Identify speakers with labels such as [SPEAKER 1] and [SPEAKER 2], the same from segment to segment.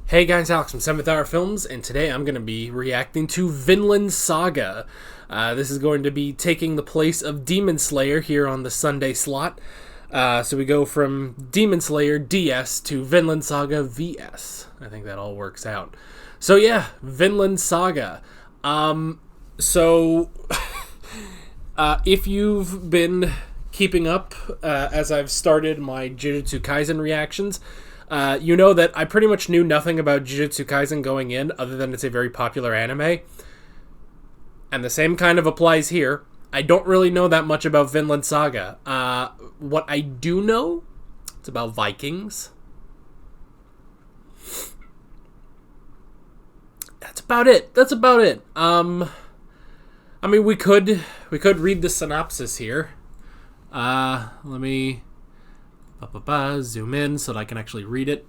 [SPEAKER 1] Hey guys, Alex from 7th Hour Films, and today I'm going to be reacting to Vinland Saga. This is going to be taking the place of Demon Slayer here on the Sunday slot. So we go from Demon Slayer DS to Vinland Saga VS. I think that all works out. So yeah, Vinland Saga. If you've been keeping up as I've started my Jujutsu Kaisen reactions, you know that I pretty much knew nothing about Jujutsu Kaisen going in, other than it's a very popular anime. And the same kind of applies here. I don't really know that much about Vinland Saga. What I do know, it's about Vikings. That's about it. I mean, we could read the synopsis here. Let me zoom in so that I can actually read it.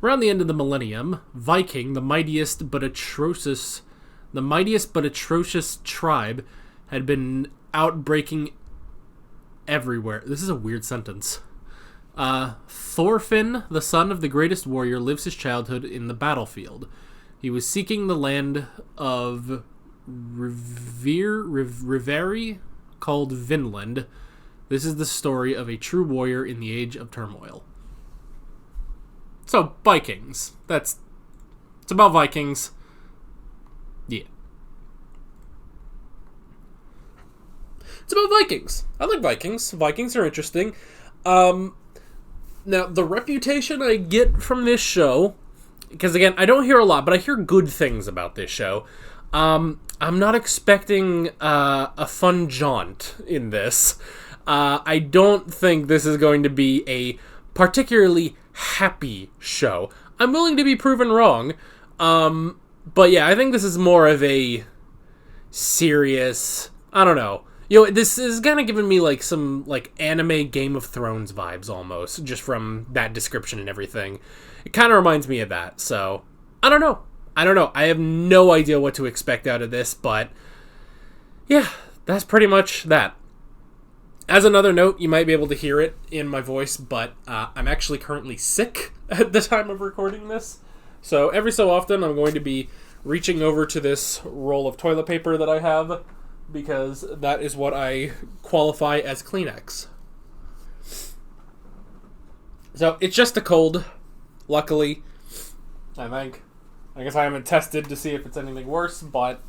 [SPEAKER 1] Around the end of the millennium, Viking, the mightiest but atrocious tribe, had been outbreaking everywhere. This is a weird sentence. Thorfinn, the son of the greatest warrior, lives his childhood in the battlefield. He was seeking the land of Riveri, called Vinland. This is the story of a true warrior in the age of turmoil. So, Vikings. It's about Vikings. Yeah. It's about Vikings. I like Vikings. Vikings are interesting. Now, the reputation I get from this show, because again, I don't hear a lot, but I hear good things about this show. I'm not expecting a fun jaunt in this. I don't think this is going to be a particularly happy show. I'm willing to be proven wrong. But yeah, I think this is more of a serious, I don't know. You know, this is kind of giving me like some like anime Game of Thrones vibes almost, just from that description and everything. It kind of reminds me of that. So, I don't know. I have no idea what to expect out of this, but yeah, that's pretty much that. As another note, you might be able to hear it in my voice, but I'm actually currently sick at the time of recording this. So every so often, I'm going to be reaching over to this roll of toilet paper that I have, because that is what I qualify as Kleenex. So it's just a cold, luckily, I think. I guess I haven't tested to see if it's anything worse, but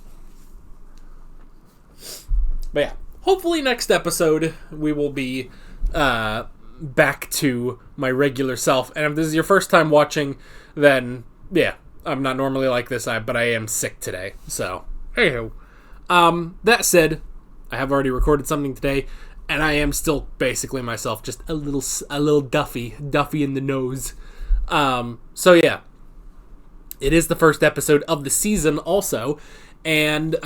[SPEAKER 1] yeah. Hopefully next episode we will be back to my regular self. And if this is your first time watching, then yeah, I'm not normally like this, but I am sick today. So, anywho. That said, I have already recorded something today, and I am still basically myself, just a little Duffy in the nose. So yeah, it is the first episode of the season also. And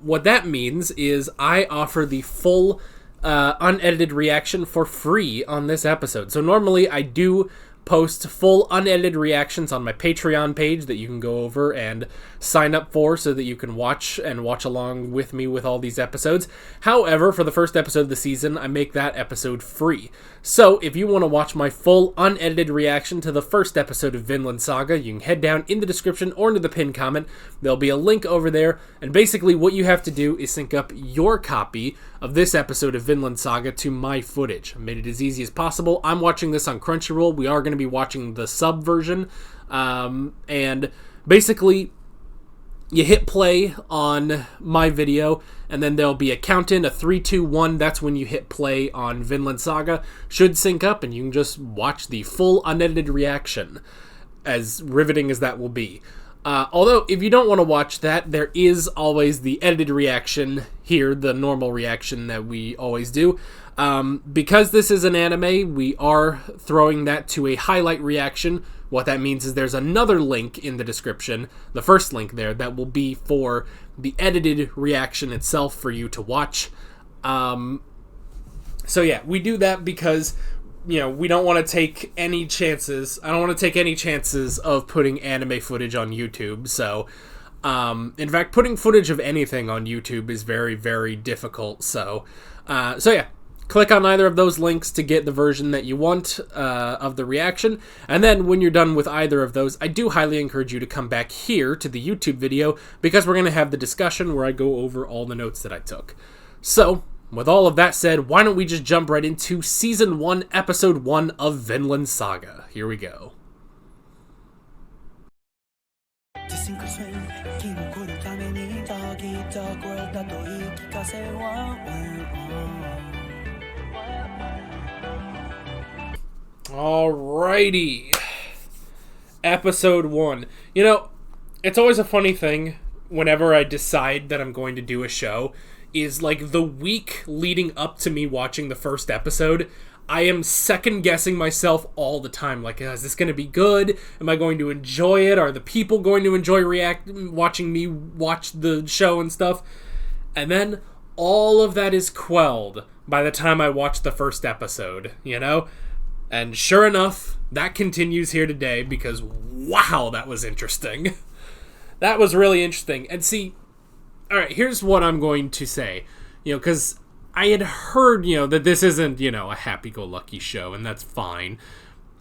[SPEAKER 1] what that means is I offer the full unedited reaction for free on this episode. So normally I do post full unedited reactions on my Patreon page that you can go over and sign up for so that you can watch along with me with all these episodes. However, for the first episode of the season, I make that episode free. So if you want to watch my full unedited reaction to the first episode of Vinland Saga, you can head down in the description or into the pinned comment. There'll be a link over there, and basically what you have to do is sync up your copy of this episode of Vinland Saga to my footage. I made it as easy as possible. I'm watching this on Crunchyroll. We are going to be watching the sub version, and basically you hit play on my video, and then there'll be a count-in, a 3, 2, 1. That's when you hit play on Vinland Saga. Should sync up, and you can just watch the full unedited reaction, as riveting as that will be. Although, if you don't want to watch that, there is always the edited reaction here, the normal reaction that we always do. Because this is an anime, we are throwing that to a highlight reaction. What that means is there's another link in the description, the first link there, that will be for the edited reaction itself for you to watch. So yeah, we do that because, you know, we don't want to take any chances. I don't want to take any chances of putting anime footage on YouTube. So, in fact, putting footage of anything on YouTube is very, very difficult. So yeah. Click on either of those links to get the version that you want of the reaction. And then when you're done with either of those, I do highly encourage you to come back here to the YouTube video, because we're going to have the discussion where I go over all the notes that I took. So, with all of that said, why don't we just jump right into Season 1, Episode 1 of Vinland Saga. Here we go. Alrighty. Episode 1. You know, it's always a funny thing whenever I decide that I'm going to do a show, is like the week leading up to me watching the first episode, I am second guessing myself all the time. Like, is this going to be good? Am I going to enjoy it? Are the people going to enjoy watching me watch the show and stuff? And then all of that is quelled by the time I watch the first episode, you know? And sure enough, that continues here today, because wow, that was interesting. That was really interesting. And see, alright, here's what I'm going to say. You know, because I had heard, you know, that this isn't, you know, a happy-go-lucky show, and that's fine.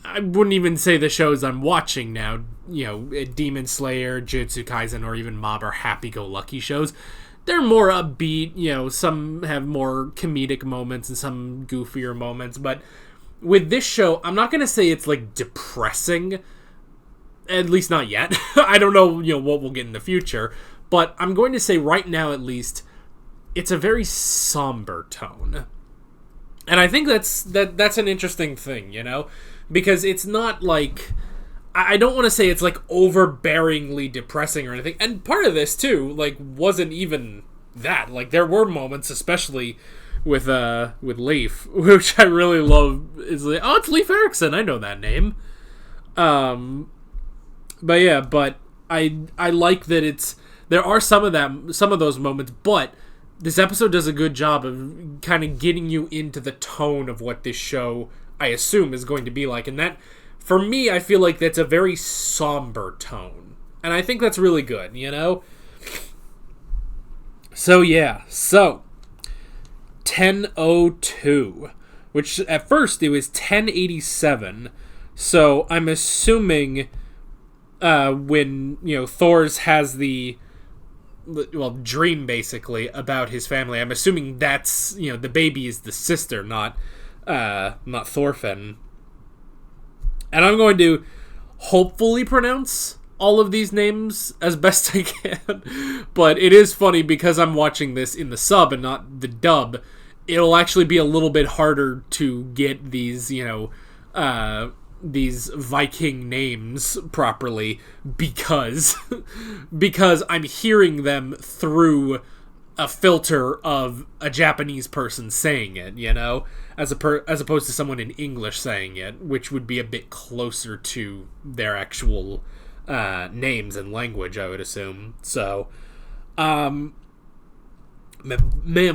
[SPEAKER 1] I wouldn't even say the shows I'm watching now, you know, Demon Slayer, Jujutsu Kaisen, or even Mob are happy-go-lucky shows. They're more upbeat, you know, some have more comedic moments and some goofier moments, but with this show, I'm not going to say it's, like, depressing, at least not yet. I don't know, you know, what we'll get in the future, but I'm going to say right now, at least, it's a very somber tone. And I think that's an interesting thing, you know? Because it's not like, I don't want to say it's like overbearingly depressing or anything. And part of this too, like, wasn't even that. Like, there were moments, especially with Leif, which I really love. Is like, oh, it's Leif Erikson, I know that name. But yeah, but I like that there are some of those moments, but this episode does a good job of kind of getting you into the tone of what this show, I assume, is going to be like. And that, for me, I feel like that's a very somber tone. And I think that's really good, you know? So, yeah. So, 10:02, which at first it was 10:87. So, I'm assuming when, you know, Thor's has the dream basically about his family. I'm assuming that's, you know, the baby is the sister, not Thorfinn. And I'm going to hopefully pronounce all of these names as best I can. But it is funny because I'm watching this in the sub and not the dub. It'll actually be a little bit harder to get these, you know, these Viking names properly because I'm hearing them through a filter of a Japanese person saying it, you know, as opposed to someone in English saying it, which would be a bit closer to their actual names and language, I would assume. So, man,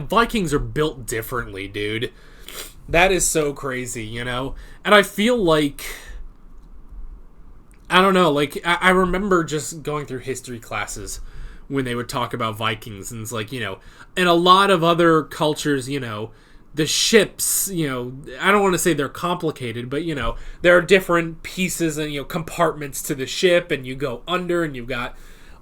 [SPEAKER 1] Vikings are built differently, dude. That is so crazy, you know? And I feel like, I don't know, like, I remember just going through history classes when they would talk about Vikings, and it's like, you know, in a lot of other cultures, you know, the ships, you know, I don't want to say they're complicated, but, you know, there are different pieces and, you know, compartments to the ship, and you go under, and you've got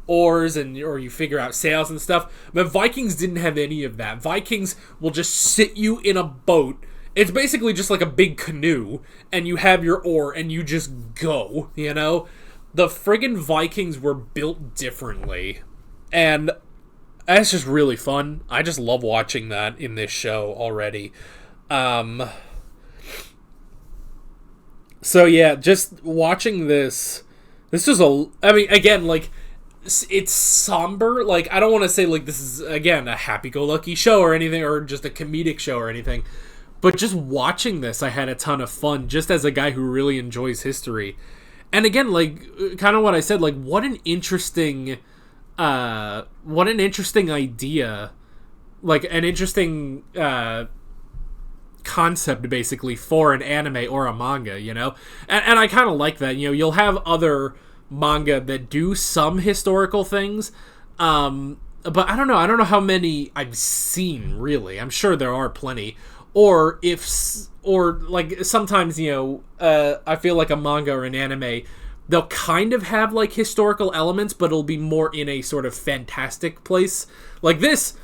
[SPEAKER 1] oars, or you figure out sails and stuff. But Vikings didn't have any of that. Vikings will just sit you in a boat. It's basically just like a big canoe, and you have your oar, and you just go, you know? The friggin' Vikings were built differently, and that's just really fun. I just love watching that in this show already. So yeah, just watching this is I mean, again, like, it's somber. Like, I don't want to say, like, this is, again, a happy-go-lucky show or anything, or just a comedic show or anything. But just watching this, I had a ton of fun, just as a guy who really enjoys history. And again, like, kind of what I said, like, what an interesting idea, like, an interesting concept, basically, for an anime or a manga, you know? And I kind of like that. You know, you'll have other manga that do some historical things, but I don't know how many I've seen, really. I'm sure there are plenty. or like sometimes, I feel like a manga or an anime, they'll kind of have like historical elements, but it'll be more in a sort of fantastic place. Like this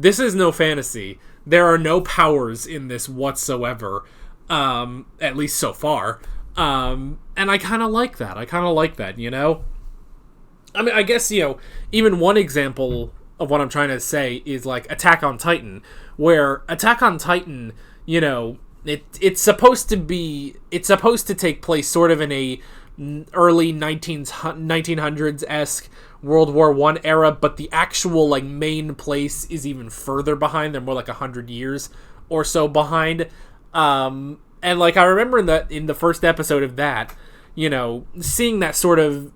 [SPEAKER 1] is no fantasy. There are no powers in this whatsoever, at least so far. And I kind of like that. I mean, I guess, even one example of what I'm trying to say is like Attack on Titan, where Attack on Titan, it's supposed to take place sort of in a early 1900s-esque World War I era, but the actual like main place is even further behind. They're more like 100 years or so behind. And like I remember in the first episode of that, seeing that sort of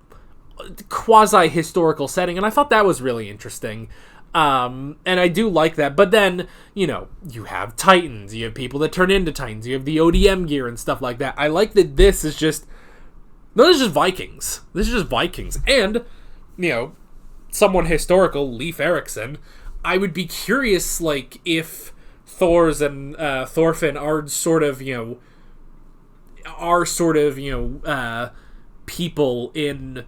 [SPEAKER 1] quasi-historical setting, and I thought that was really interesting. And I do like that. But then, you have Titans, you have people that turn into Titans, you have the ODM gear and stuff like that. I like that this is just Vikings. This is just Vikings. And, someone historical, Leif Erikson, I would be curious, like, if Thor's and Thorfinn are sort of, people in,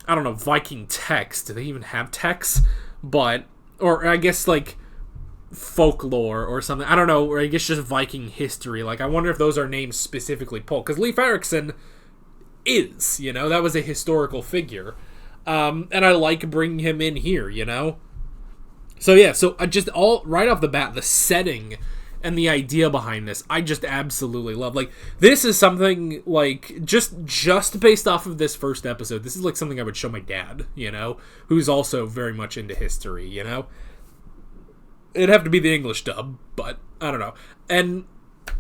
[SPEAKER 1] I don't know, Viking texts. Do they even have texts? Or I guess, like, folklore or something. I don't know, or I guess just Viking history. Like, I wonder if those are names specifically pulled. Because Leif Erikson is, that was a historical figure. And I like bringing him in here, So yeah, so I just right off the bat, the setting and the idea behind this, I just absolutely love. Like, this is something, like, just based off of this first episode, this is like something I would show my dad, who's also very much into history, It'd have to be the English dub, but I don't know. And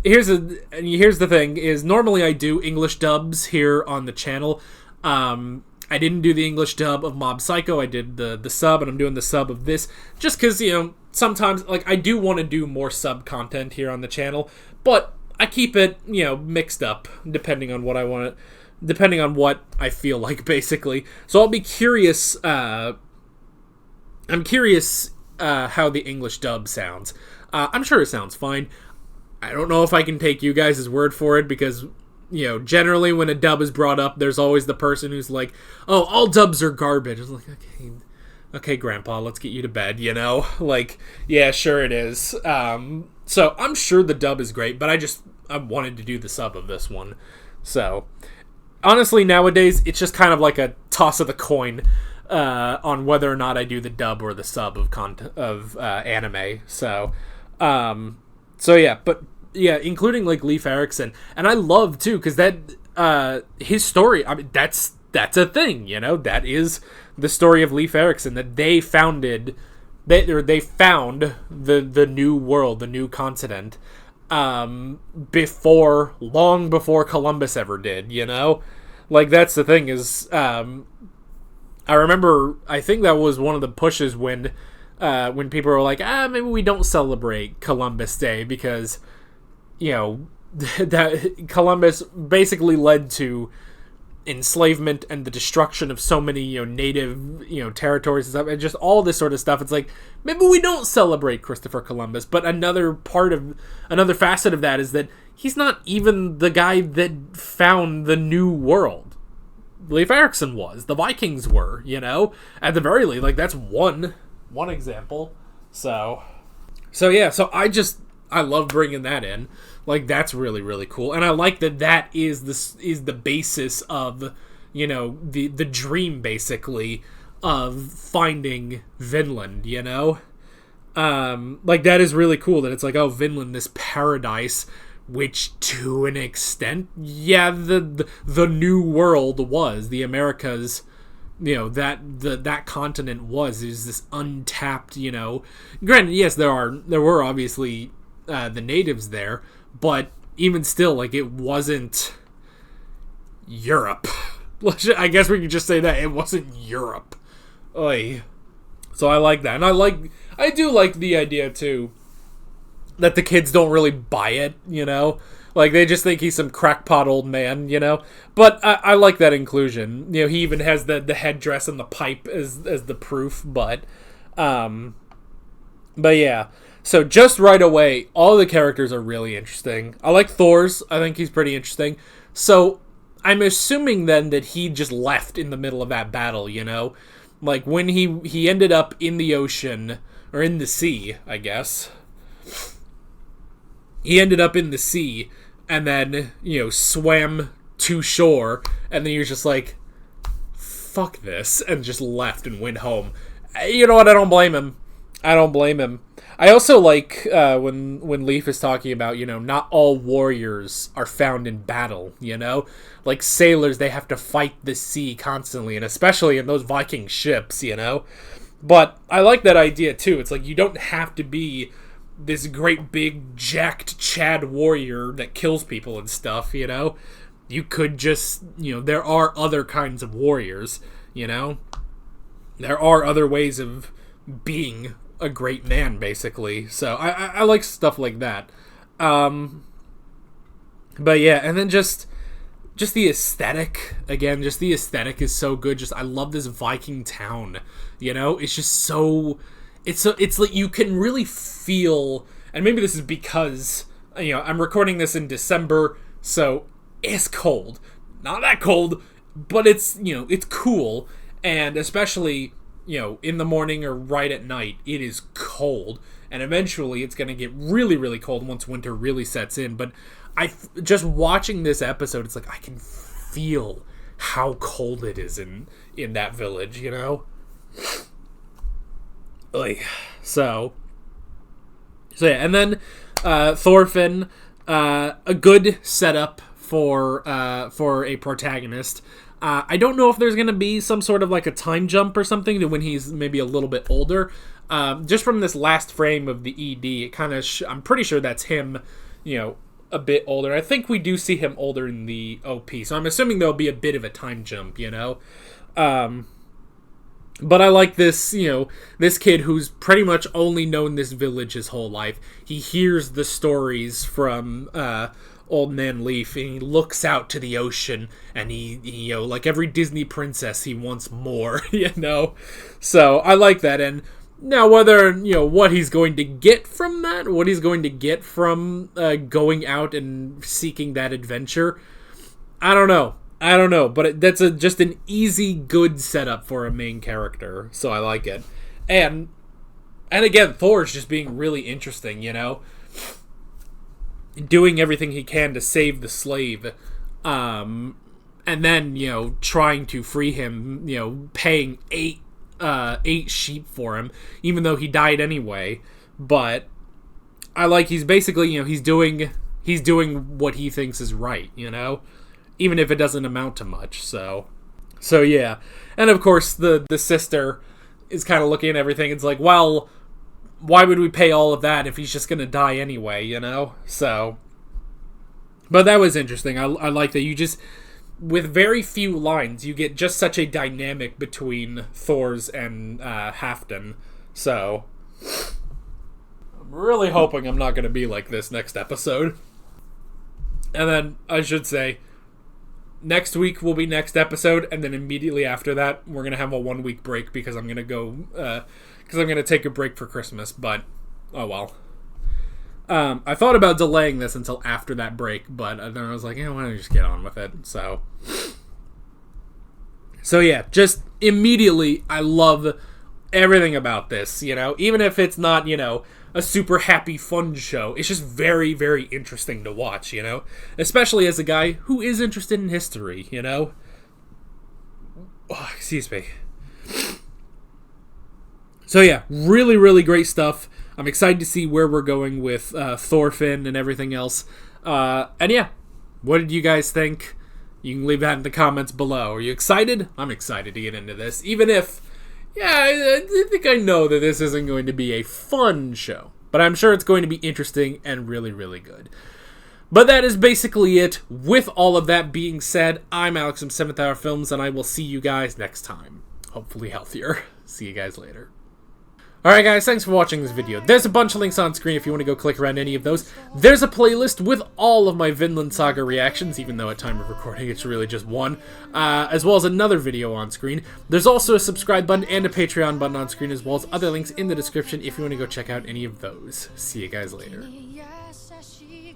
[SPEAKER 1] here's the thing, is normally I do English dubs here on the channel. I didn't do the English dub of Mob Psycho. I did the sub, and I'm doing the sub of this just because, sometimes, like, I do want to do more sub content here on the channel, but I keep it, mixed up depending on what I want to, depending on what I feel like, basically. So I'll be curious. I'm curious how the English dub sounds. I'm sure it sounds fine. I don't know if I can take you guys' word for it because, generally when a dub is brought up, there's always the person who's like, oh, all dubs are garbage. It's like, okay, Grandpa, let's get you to bed, Like, yeah, sure it is. So I'm sure the dub is great, but I wanted to do the sub of this one. So, honestly, nowadays, it's just kind of like a toss of the coin on whether or not I do the dub or the sub of anime. So yeah, but yeah, including like Leif Erikson, and I love too because that his story. I mean, that's a thing, That is the story of Leif Erikson, that they founded. They found the new world, the new continent, long before Columbus ever did. Like that's the thing is. I remember, I think that was one of the pushes when people were like, maybe we don't celebrate Columbus Day because, that Columbus basically led to enslavement and the destruction of so many, native, territories and stuff, and just all this sort of stuff. It's like, maybe we don't celebrate Christopher Columbus, but another facet of that is that he's not even the guy that found the new world. Leif Erikson was. The Vikings were, at the very least. Like, that's one example. So yeah, so I love bringing that in. Like, that's really, really cool. And I like that is the basis of, the dream, basically, of finding Vinland, Like, that is really cool that it's like, oh, Vinland, this paradise, which to an extent, yeah, the new world was, the Americas, that continent is this untapped, granted, yes, there were obviously the natives there, but even still, like, it wasn't Europe. I guess we could just say that it wasn't Europe. Oy. So I like that, and I do like the idea too that the kids don't really buy it, Like, they just think he's some crackpot old man, But I like that inclusion. He even has the headdress and the pipe as the proof, but But yeah, so just right away, all the characters are really interesting. I like Thor's. I think he's pretty interesting. So I'm assuming then that he just left in the middle of that battle, you know? Like when he ended up in the ocean, or in the sea, I guess. He ended up in the sea and then, swam to shore, and then you're just like, fuck this, and just left and went home. You know what? I don't blame him. I also like when Leaf is talking about, not all warriors are found in battle, Like sailors, they have to fight the sea constantly, and especially in those Viking ships, But I like that idea, too. It's like, you don't have to be this great big jacked Chad warrior that kills people and stuff, You could just, there are other kinds of warriors, There are other ways of being a great man, basically. So I like stuff like that. But yeah, and then just the aesthetic, again, just the aesthetic is so good. I love this Viking town, It's just so... It's like you can really feel... And maybe this is because, I'm recording this in December, so it's cold. Not that cold, but it's, it's cool. And especially, in the morning or right at night, it is cold. And eventually it's going to get really, really cold once winter really sets in. But just watching this episode, it's like I can feel how cold it is in that village, Like, so yeah, and then Thorfinn, a good setup for a protagonist. I don't know if there's going to be some sort of like a time jump or something to when he's maybe a little bit older. Just from this last frame of the ED, it kind of I'm pretty sure that's him, a bit older. I think we do see him older in the OP, so I'm assuming there'll be a bit of a time jump, But I like this, this kid who's pretty much only known this village his whole life. He hears the stories from Old Man Leaf, and he looks out to the ocean, and he like every Disney princess, he wants more, So I like that, and now whether, what he's going to get from that, what he's going to get from going out and seeking that adventure, I don't know, but that's just an easy, good setup for a main character, so I like it. And again, Thor's just being really interesting, doing everything he can to save the slave, and then, trying to free him, paying eight sheep for him, even though he died anyway. But I like he's basically, he's doing what he thinks is right, even if it doesn't amount to much. So yeah. And of course the sister is kind of looking at everything. It's like, well, why would we pay all of that if he's just gonna die anyway, So, but that was interesting. I like that you just, with very few lines, you get just such a dynamic between Thor's and Halfdan. So I'm really hoping I'm not gonna be like this next episode. And then I should say, next week will be next episode, and then immediately after that, we're going to have a 1 week break because I'm going to go, because I'm going to take a break for Christmas, but, oh well. I thought about delaying this until after that break, but then I was like, why don't I just get on with it, so yeah, just immediately, I love everything about this, even if it's not, a super happy, fun show. It's just very, very interesting to watch, Especially as a guy who is interested in history, Oh, excuse me. So yeah, really, really great stuff. I'm excited to see where we're going with Thorfinn and everything else. And yeah, what did you guys think? You can leave that in the comments below. Are you excited? I'm excited to get into this, even if... Yeah, I think I know that this isn't going to be a fun show, but I'm sure it's going to be interesting and really, really good. But that is basically it. With all of that being said, I'm Alex from 7th Hour Films, and I will see you guys next time. Hopefully healthier. See you guys later. Alright guys, thanks for watching this video. There's a bunch of links on screen if you want to go click around any of those. There's a playlist with all of my Vinland Saga reactions, even though at time of recording it's really just one, as well as another video on screen. There's also a subscribe button and a Patreon button on screen, as well as other links in the description if you want to go check out any of those. See you guys later.